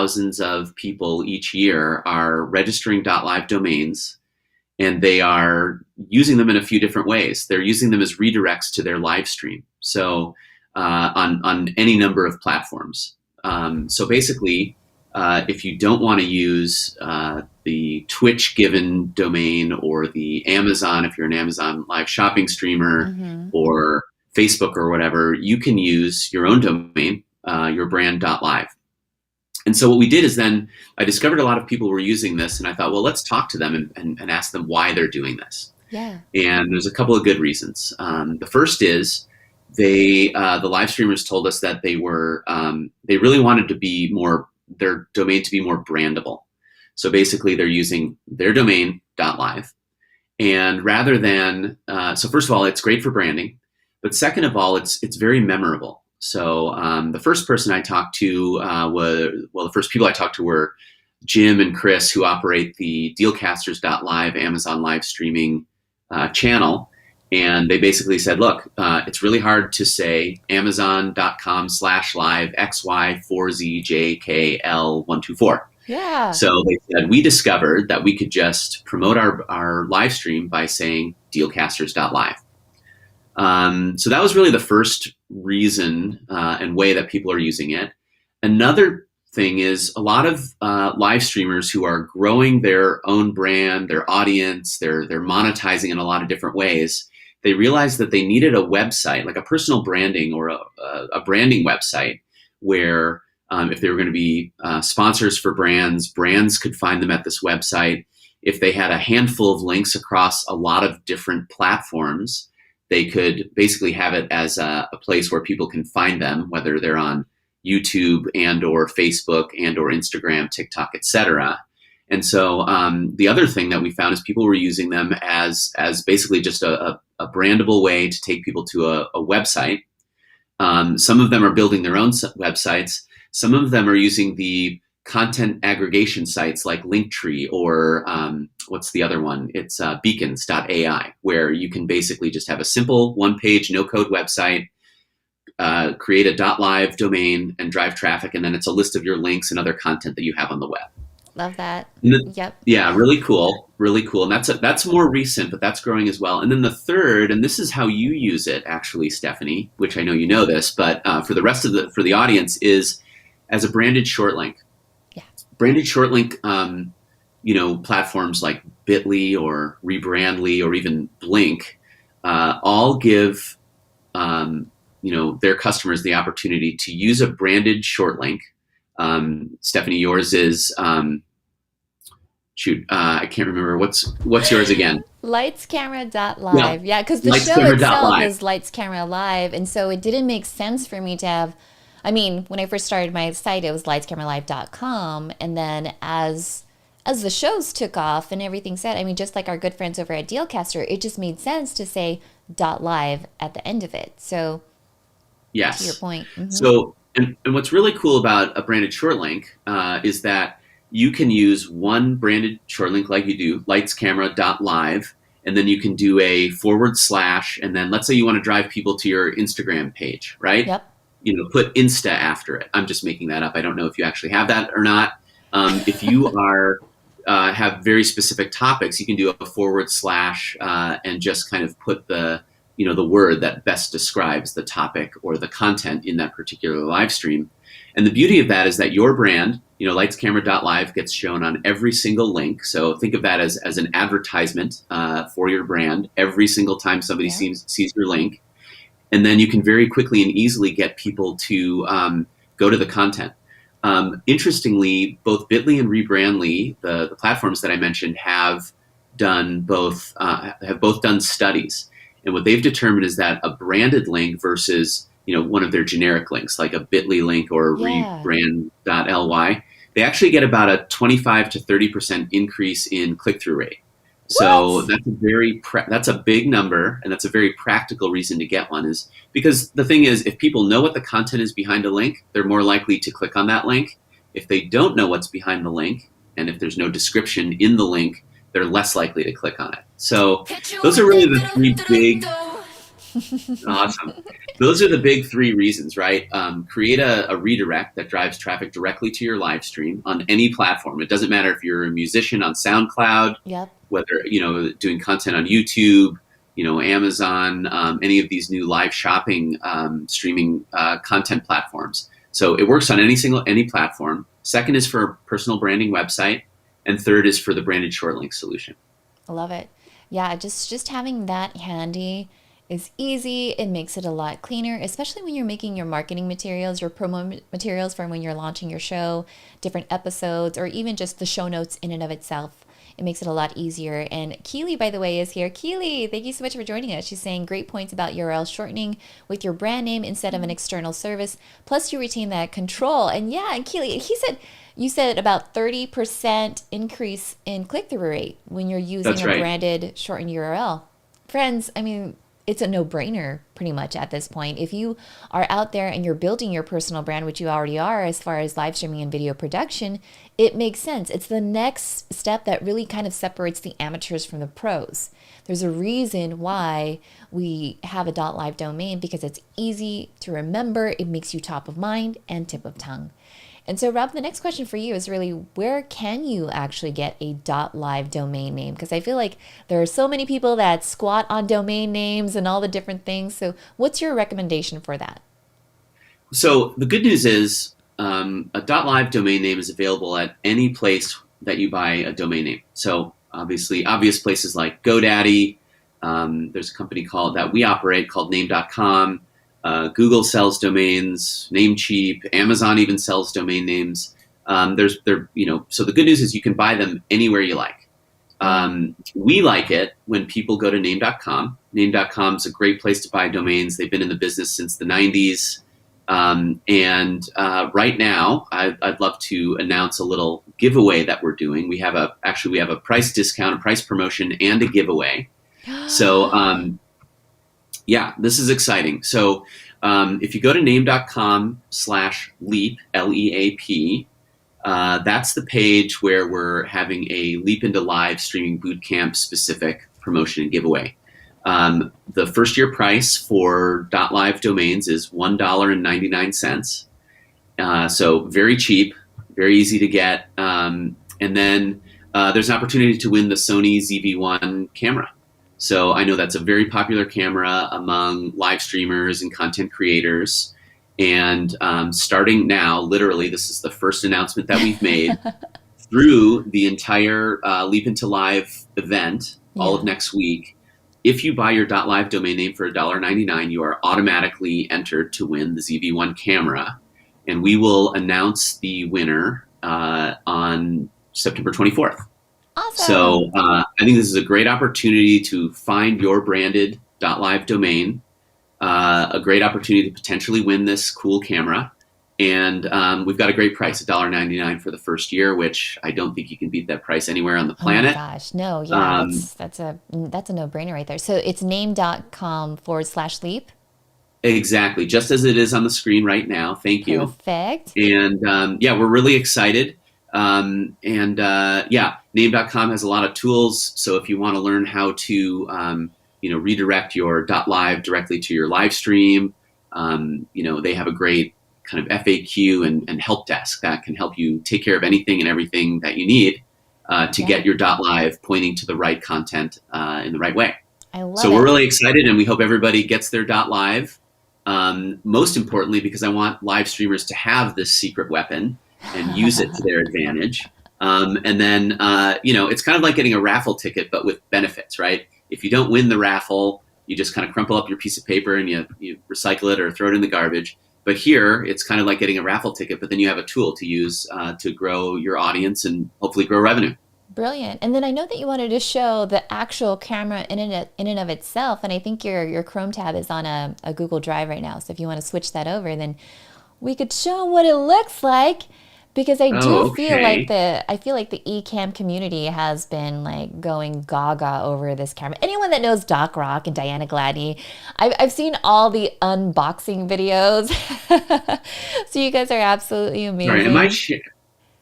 thousands of people each year are registering .live domains, and they are using them in a few different ways. They're using them as redirects to their live stream. So on any number of platforms. So basically, if you don't want to use the Twitch given domain, or the Amazon, if you're an Amazon live shopping streamer, or Facebook or whatever, you can use your own domain, your brand.live. And so what we did is then I discovered a lot of people were using this, and I thought, well, let's talk to them and ask them why they're doing this. Yeah. And there's a couple of good reasons. The first is the live streamers told us that they really wanted to be their domain to be more brandable. So basically they're using their domain .live, and rather than, so first of all, it's great for branding, but second of all, it's very memorable. So the first person I talked to the first people I talked to were Jim and Chris, who operate the Dealcasters.live Amazon live streaming channel. And they basically said, look, it's really hard to say Amazon.com/live XY4ZJKL124. Yeah. So they said, we discovered that we could just promote our live stream by saying Dealcasters.live. So that was really the first reason and way that people are using it. Another thing is a lot of live streamers who are growing their own brand, their audience, they're monetizing in a lot of different ways. They realized that they needed a website, like a personal branding or a branding website, where if they were going to be sponsors for brands could find them at this website. If they had a handful of links across a lot of different platforms, they could basically have it as a place where people can find them, whether they're on YouTube and or Facebook and or Instagram, TikTok, etc. And so the other thing that we found is people were using them as basically just a brandable way to take people to a website. Some of them are building their own websites. Some of them are using the content aggregation sites like Linktree, or what's the other one? It's beacons.ai, where you can basically just have a simple one-page no-code website, create a .live domain and drive traffic, and then it's a list of your links and other content that you have on the web. Love that. Yep. Yeah, really cool. Really cool. And that's more recent, but that's growing as well. And then the third, and this is how you use it actually, Stephanie, which I know you know this, but for the rest of for the audience, is as a branded short link. Yeah. Branded short link, platforms like Bitly or Rebrandly or even Blink, all give, their customers the opportunity to use a branded short link. Stephanie, yours is, I can't remember. What's yours again? Lightscamera.live. Yeah, because the show itself is Lights Camera Live. And so it didn't make sense for me to have, when I first started my site, it was lightscameralive.com. And then as the shows took off and everything said, just like our good friends over at Dealcaster, it just made sense to say .live at the end of it. So yes, to your point. Mm-hmm. So, and what's really cool about a branded short link is that you can use one branded short link like you do, lightscamera.live, and then you can do a / and then let's say you want to drive people to your Instagram page, right? Yep. Put Insta after it. I'm just making that up. I don't know if you actually have that or not. If you have very specific topics, you can do a / and just kind of put the word that best describes the topic or the content in that particular live stream. And the beauty of that is that your brand, lightscamera.live, gets shown on every single link. So think of that as an advertisement for your brand every single time somebody sees your link. And then you can very quickly and easily get people to go to the content. Interestingly, both Bitly and Rebrandly, the platforms that I mentioned, have both done studies. And what they've determined is that a branded link versus, one of their generic links, like a Bitly link or rebrand.ly, they actually get about a 25 to 30% increase in click-through rate. So that's a big number, and that's a very practical reason to get one, is because the thing is, if people know what the content is behind a link, they're more likely to click on that link. If they don't know what's behind the link, and if there's no description in the link, they're less likely to click on it. So those are really the three big Awesome. Those are the big three reasons, right? Create a redirect that drives traffic directly to your live stream on any platform. It doesn't matter if you're a musician on SoundCloud, Yep. whether doing content on YouTube, Amazon, any of these new live shopping streaming content platforms. So it works on any platform. Second is for a personal branding website, and third is for the branded short link solution. I love it. Yeah, just having that handy is easy. It makes it a lot cleaner, especially when you're making your marketing materials, your promo materials for when you're launching your show, different episodes, or even just the show notes in and of itself. It makes it a lot easier. And Keely, by the way, is here. Keely, thank you so much for joining us. She's saying great points about URL shortening with your brand name instead of an external service. Plus, you retain that control. And yeah, and Keely, you said about 30% increase in click through rate when you're using That's a right. branded shortened URL. Friends, I mean, it's a no brainer pretty much at this point. If you are out there and you're building your personal brand, which you already are as far as live streaming and video production, it makes sense. It's the next step that really kind of separates the amateurs from the pros. There's a reason why we have a .live domain because it's easy to remember, it makes you top of mind and tip of tongue. And so, Rob, the next question for you is really where can you actually get a .live domain name? Because I feel like there are so many people that squat on domain names and all the different things. So, what's your recommendation for that? So the good news is a .live domain name is available at any place that you buy a domain name. So obviously, obvious places like GoDaddy. There's a company called that we operate called Name.com. Google sells domains, Namecheap. Amazon even sells domain names. So the good news is you can buy them anywhere you like. We like it when people go to Name.com. Name.com is a great place to buy domains. They've been in the business since the 90s. Right now, I'd love to announce a little giveaway that we're doing. We have a price discount, a price promotion, and a giveaway. So yeah, this is exciting. So if you go to name.com/leap, LEAP, that's the page where we're having a Leap into Live streaming bootcamp specific promotion and giveaway. The first year price for .live domains is $1.99. So very cheap, very easy to get. And then there's an opportunity to win the Sony ZV-1 camera. So I know that's a very popular camera among live streamers and content creators. And starting now, literally, this is the first announcement that we've made through the entire Leap into Live event, all of next week. If you buy your .live domain name for $1.99, you are automatically entered to win the ZV-1 camera. And we will announce the winner on September 24th. Awesome. So I think this is a great opportunity to find your branded .live domain, a great opportunity to potentially win this cool camera. And we've got a great price, $1.99 for the first year, which I don't think you can beat that price anywhere on the planet. Oh my gosh, no, yeah, that's a no-brainer right there. So it's name.com/leap. Exactly, just as it is on the screen right now. Thank you. Perfect. And yeah, we're really excited. Yeah, name.com has a lot of tools. So if you want to learn how to, redirect your .live directly to your live stream, they have a great kind of FAQ and help desk that can help you take care of anything and everything that you need to get your .live pointing to the right content in the right way. I love So we're really excited, and we hope everybody gets their .live. Most importantly, because I want live streamers to have this secret weapon and use it to their advantage. And then, it's kind of like getting a raffle ticket, but with benefits, right? If you don't win the raffle, you just kind of crumple up your piece of paper and you recycle it or throw it in the garbage. But here, it's kind of like getting a raffle ticket, but then you have a tool to use to grow your audience and hopefully grow revenue. Brilliant. And then I know that you wanted to show the actual camera in and of itself. And I think your Chrome tab is on a Google Drive right now. So if you want to switch that over, then we could show what it looks like. Because I feel like the Ecamm community has been like going gaga over this camera. Anyone that knows Doc Rock and Diana Gladney, I've seen all the unboxing videos. So you guys are absolutely amazing. Sorry,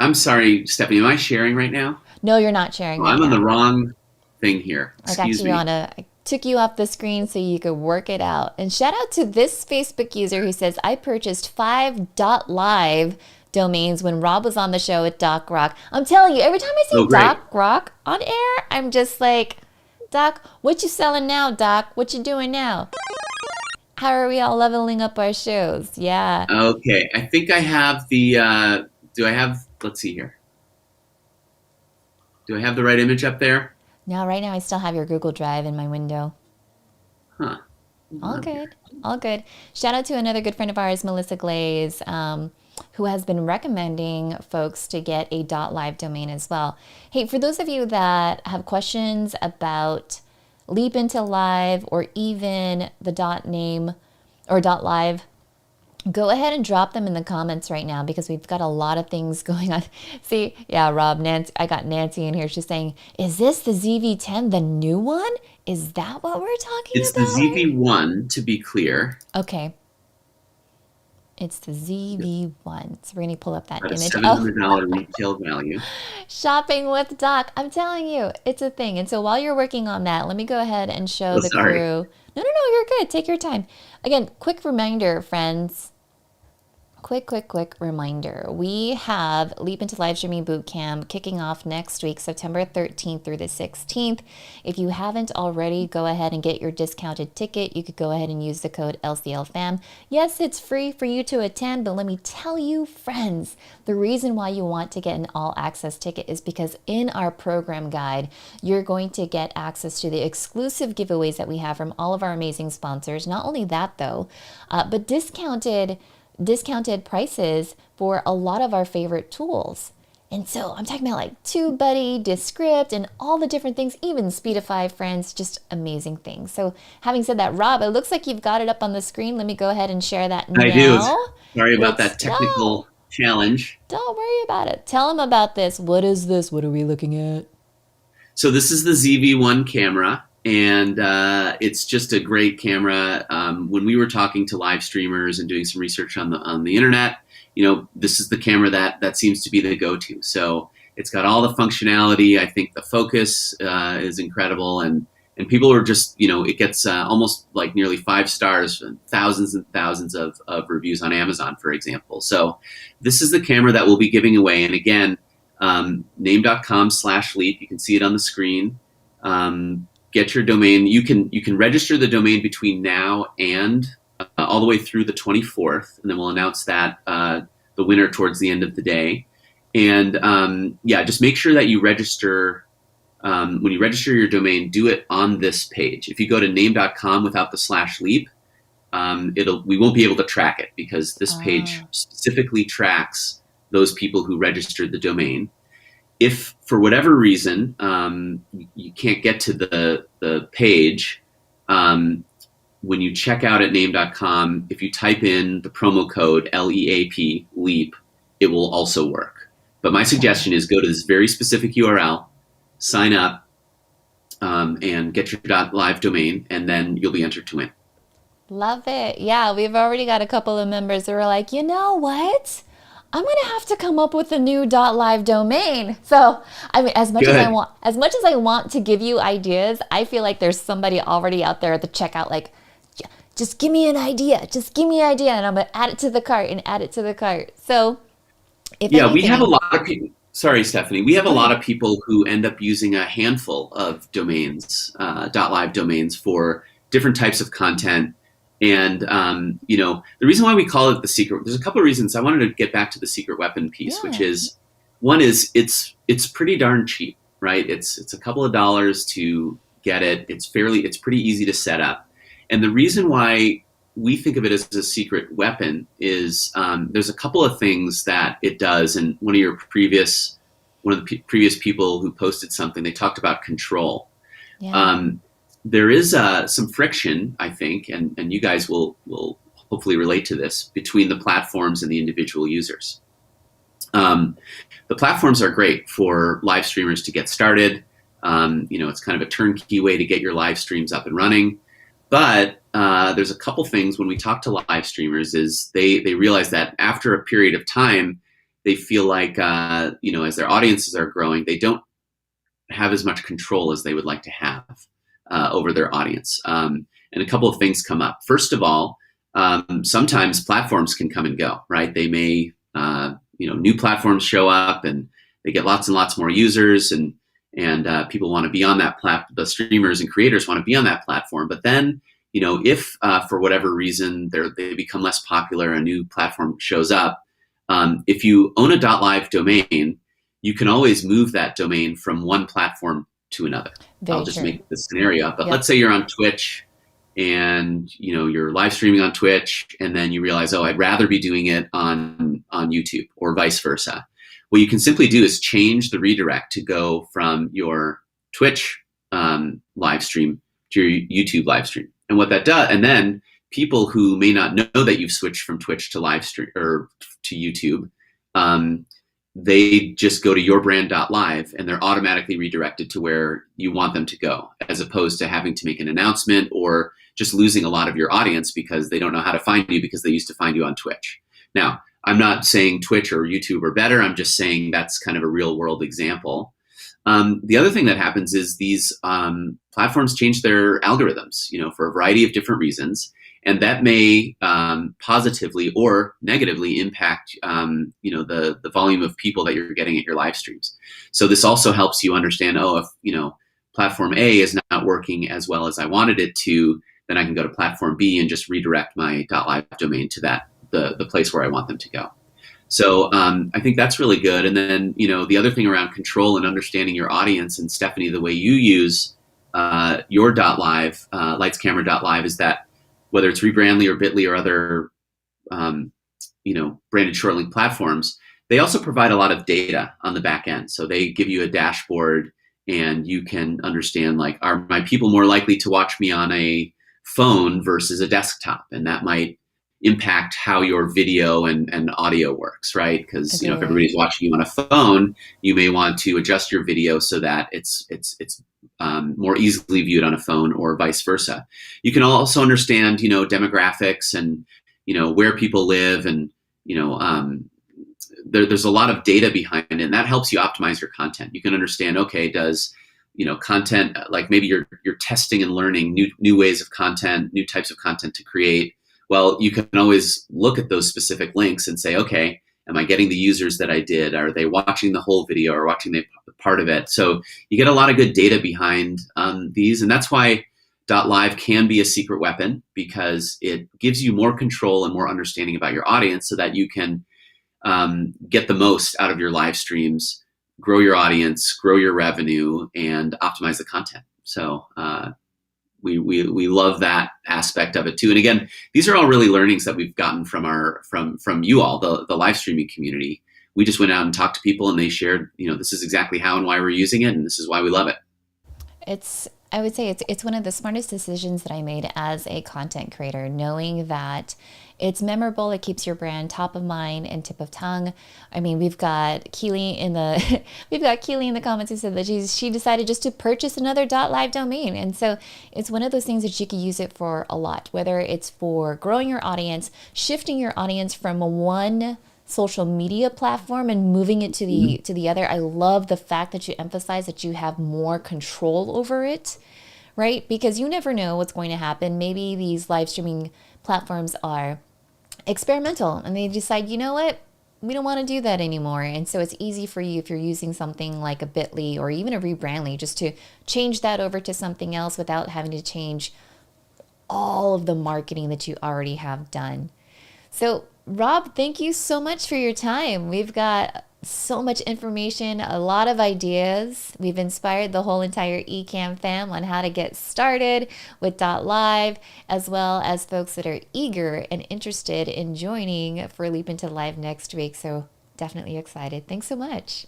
I'm sorry, Stephanie. Am I sharing right now? No, you're not sharing. I'm on the wrong thing here. I got you on a took you off the screen so you could work it out. And shout out to this Facebook user who says, I purchased 5.live domains when Rob was on the show with Doc Rock. I'm telling you, every time I Oh, see great. Doc Rock on air, I'm just like, Doc, what you selling now, Doc? What you doing now? How are we all leveling up our shows? Yeah. Okay. I think I have the, do I have, let's see here. Do I have the right image up there? Now, right now, I still have your Google Drive in my window. Huh. Hold All on here. good. All good. Shout out to another good friend of ours, Melissa Glaze, who has been recommending folks to get a .live domain as well. Hey, for those of you that have questions about Leap into Live or even the .name or .live, go ahead and drop them in the comments right now because we've got a lot of things going on. See, yeah, Rob, Nancy, I got Nancy in here. She's saying, is this the ZV-10, the new one? Is that what we're talking It's the about? ZV-1, to be clear. Okay, it's the ZV-1. So we're going to pull up that At a image. Oh, $700 retail value. shopping with Doc. I'm telling you, it's a thing. And so while you're working on that, let me go ahead and show Oh, the sorry. crew. No, you're good. Take your time. Again, quick reminder, friends. Quick reminder. We have Leap into Live Streaming Bootcamp kicking off next week, September 13th through the 16th. If you haven't already, go ahead and get your discounted ticket. You could go ahead and use the code LCLFAM. Yes, it's free for you to attend, but let me tell you, friends, the reason why you want to get an all access ticket is because in our program guide, you're going to get access to the exclusive giveaways that we have from all of our amazing sponsors. Not only that, though, but discounted prices for a lot of our favorite tools. And so I'm talking about like TubeBuddy, Descript, and all the different things, even Speedify, friends, just amazing things. So having said that, Rob, it looks like you've got it up on the screen. Let me go ahead and share that I do. now. Sorry about Let's that go. technical challenge. Don't worry about it. Tell them about this. What is this? What are we looking at? So this is the ZV-1 camera, and it's just a great camera. When we were talking to live streamers and doing some research on the internet, this is the camera that seems to be the go-to. So it's got all the functionality. I think the focus is incredible, and people are just, it gets almost like nearly 5 stars, thousands and thousands of reviews on Amazon, for example. So this is the camera that we'll be giving away, and again, name.com/leap. You can see it on the screen. Get your domain. You can register the domain between now and all the way through the 24th, and then we'll announce that the winner towards the end of the day. And just make sure that you register. When you register your domain, do it on this page. If you go to name.com without the /leap, we won't be able to track it because this page specifically tracks those people who registered the domain. If for whatever reason you can't get to the page, when you check out at name.com, if you type in the promo code LEAP, LEAP, it will also work. But my suggestion is go to this very specific URL, sign up, and get your .live domain, and then you'll be entered to win. Love it. Yeah, we've already got a couple of members who are like, you know what? I'm gonna have to come up with a new .live domain. So, I mean, as much as I want to give you ideas, I feel like there's somebody already out there at the checkout, like, just give me an idea, and I'm gonna add it to the cart and add it to the cart. So, we have a lot of people. Sorry, Stephanie. We have a lot of people who end up using a handful of domains, .live domains for different types of content. And, the reason why we call it the secret, there's a couple of reasons. I wanted to get back to the secret weapon piece, which is, one is it's pretty darn cheap, right? It's a couple of dollars to get it. It's pretty easy to set up. And the reason why we think of it as a secret weapon is there's a couple of things that it does. And one of the previous people who posted something, they talked about control. Yeah. There is some friction, I think, and you guys will hopefully relate to this, between the platforms and the individual users. The platforms are great for live streamers to get started. It's kind of a turnkey way to get your live streams up and running. But there's a couple things when we talk to live streamers is they realize that after a period of time, they feel like, as their audiences are growing, they don't have as much control as they would like to have. over their audience. And a couple of things come up. First of all, sometimes platforms can come and go, right? They may, new platforms show up and they get lots and lots more users, and people want to be on that platform. The streamers and creators want to be on that platform. But then, if for whatever reason they become less popular, a new platform shows up. If you own a .live domain, you can always move that domain from one platform to another. Very I'll just true. make this scenario up. But Yep. let's say you're on Twitch and you're live streaming on Twitch, and then you realize, oh, I'd rather be doing it on YouTube, or vice versa. What you can simply do is change the redirect to go from your Twitch live stream to your YouTube live stream. And what that does, and then people who may not know that you've switched from Twitch to live stream or to YouTube, they just go to yourbrand.live and they're automatically redirected to where you want them to go, as opposed to having to make an announcement or just losing a lot of your audience because they don't know how to find you because they used to find you on Twitch. Now, I'm not saying Twitch or YouTube are better. I'm just saying that's kind of a real world example. The other thing that happens is these platforms change their algorithms, for a variety of different reasons. And that may positively or negatively impact, the volume of people that you're getting at your live streams. So this also helps you understand, if, platform A is not working as well as I wanted it to, then I can go to platform B and just redirect my .live domain to the place where I want them to go. So I think that's really good. And then, the other thing around control and understanding your audience, and Stephanie, the way you use your .live, lightscamera.live, is that whether it's Rebrandly or Bitly or other, branded short link platforms, they also provide a lot of data on the back end. So they give you a dashboard, and you can understand, like, are my people more likely to watch me on a phone versus a desktop? And that might impact how your video and audio works, right? Because if everybody's watching you on a phone, you may want to adjust your video so that it's more easily viewed on a phone, or vice versa. You can also understand, demographics and where people live, and there's a lot of data behind it, and that helps you optimize your content. You can understand, okay, does content, like maybe you're testing and learning new ways of content, new types of content to create. Well, you can always look at those specific links and say, okay, am I getting the users that I did? Are they watching the whole video or watching the part of it? So you get a lot of good data behind these. And that's why .live can be a secret weapon, because it gives you more control and more understanding about your audience, so that you can get the most out of your live streams, grow your audience, grow your revenue, and optimize the content. So we love that aspect of it too. And again, these are all really learnings that we've gotten from you all, the live streaming community. We just went out and talked to people, and they shared, this is exactly how and why we're using it, and this is why we love it. I would say it's one of the smartest decisions that I made as a content creator, knowing that it's memorable, it keeps your brand top of mind and tip of tongue. I mean, we've got Keely in the comments who said that she decided just to purchase another .live domain. And so it's one of those things that you can use it for a lot, whether it's for growing your audience, shifting your audience from one social media platform and moving it to the other. I love the fact that you emphasize that you have more control over it, right? Because you never know what's going to happen. Maybe these live streaming platforms are experimental and they decide, you know what, we don't want to do that anymore. And so it's easy for you, if you're using something like a Bitly or even a Rebrandly, just to change that over to something else without having to change all of the marketing that you already have done. So Rob, thank you so much for your time. We've got so much information, a lot of ideas. We've inspired the whole entire Ecamm fam on how to get started with .live, as well as folks that are eager and interested in joining for Leap Into Live next week. So definitely excited. Thanks so much.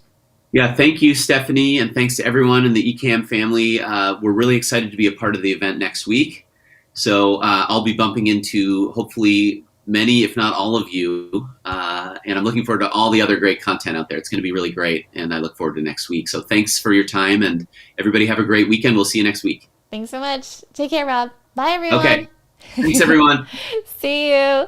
Yeah, thank you, Stephanie, and thanks to everyone in the Ecamm family. We're really excited to be a part of the event next week. So I'll be bumping into, hopefully, many, if not all of you, and I'm looking forward to all the other great content out there. It's going to be really great, and I look forward to next week. So thanks for your time, and everybody have a great weekend. We'll see you next week. Thanks so much. Take care, Rob. Bye, everyone. Okay. Thanks, everyone. See you.